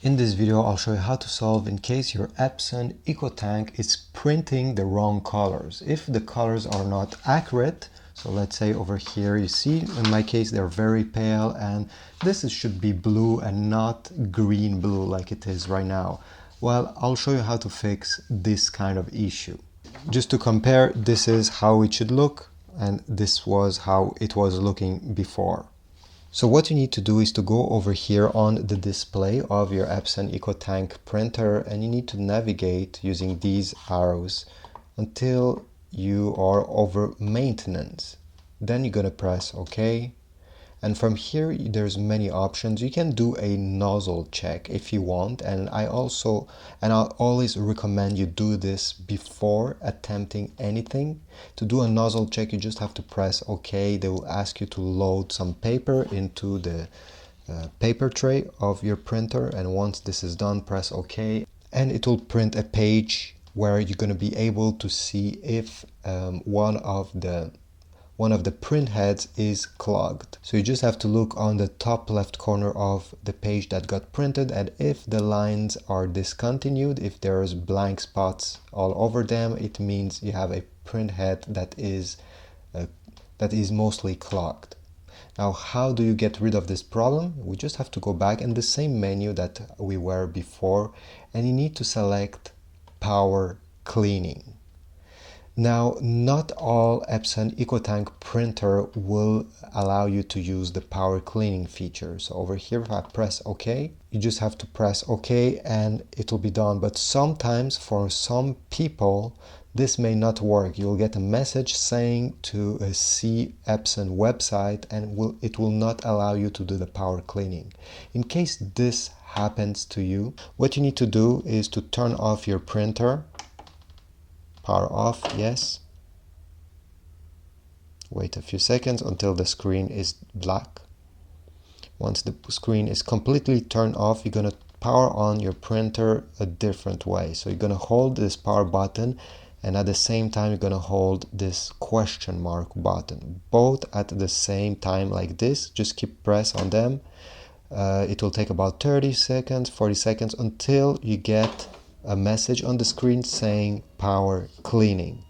In this video, I'll show you how to solve in case your Epson EcoTank is printing the wrong colors. If the colors are not accurate, so let's say over here you see, in my case, they're very pale and should be blue and not green blue like it is right now. Well, I'll show you how to fix this kind of issue. Just to compare, this is how it should look and this was how it was looking before. So what you need to do is to go over here on the display of your Epson EcoTank printer and you need to navigate using these arrows until you are over maintenance. Then you're going to press OK. And from here, there's many options. You can do a nozzle check if you want. And I'll always recommend you do this before attempting anything. To do a nozzle check, you just have to press OK. They will ask you to load some paper into the paper tray of your printer. And once this is done, press OK. And it will print a page where you're going to be able to see if one of the print heads is clogged. So you just have to look on the top left corner of the page that got printed, and if the lines are discontinued, if there's blank spots all over them, it means you have a print head that is mostly clogged. Now, how do you get rid of this problem? We just have to go back in the same menu that we were before, and you need to select Power Cleaning. Now, not all Epson EcoTank printer will allow you to use the power cleaning feature. So over here, if I press OK, you just have to press OK and it will be done. But sometimes for some people, this may not work. You'll get a message saying to see Epson website and it will not allow you to do the power cleaning. In case this happens to you, what you need to do is to turn off your printer. Power off, yes. Wait a few seconds until the screen is black. Once the screen is completely turned off, you're going to power on your printer a different way. So you're going to hold this power button and at the same time you're going to hold this question mark button. Both at the same time like this. Just keep press on them. It will take about 30 seconds, 40 seconds until you get a message on the screen saying power cleaning.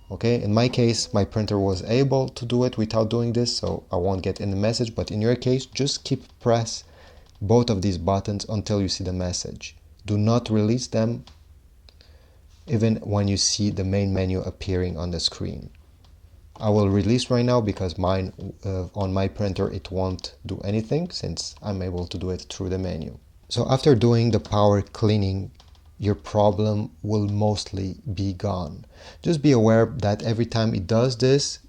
Okay, in my case, my printer was able to do it without doing this, so I won't get any message, but in your case, just keep press both of these buttons until you see the message. Do not release them even when you see the main menu appearing on the screen. I will release right now because mine on my printer it won't do anything since I'm able to do it through the menu. So after doing the power cleaning, your problem will mostly be gone. Just be aware that every time it does this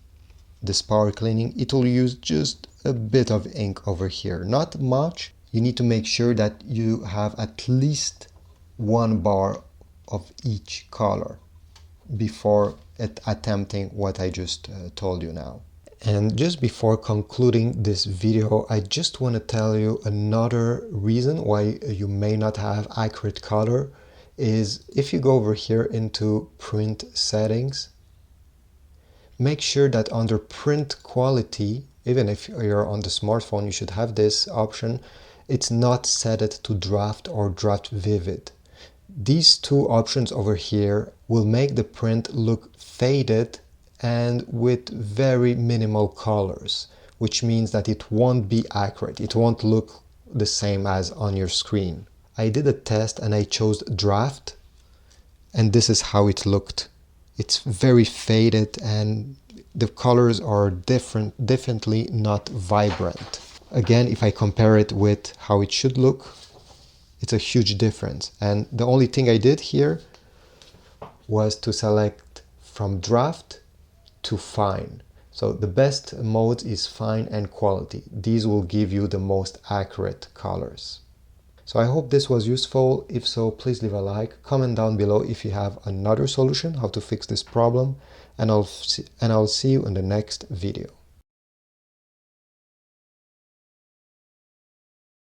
power cleaning, it will use just a bit of ink over here. Not much. You need to make sure that you have at least one bar of each color before attempting what I just told you now. And just before concluding this video, I just want to tell you another reason why you may not have accurate color is if you go over here into print settings, make sure that under print quality, even if you're on the smartphone, you should have this option. It's not set it to draft or draft vivid. These two options over here will make the print look faded and with very minimal colors, which means that it won't be accurate. It won't look the same as on your screen. I did a test and I chose draft and this is how it looked. It's very faded and the colors are definitely not vibrant. Again, if I compare it with how it should look, it's a huge difference. And the only thing I did here was to select from draft to fine. So the best mode is fine and quality. These will give you the most accurate colors. So I hope this was useful. If so, please leave a like, comment down below if you have another solution how to fix this problem, and I'll see you in the next video.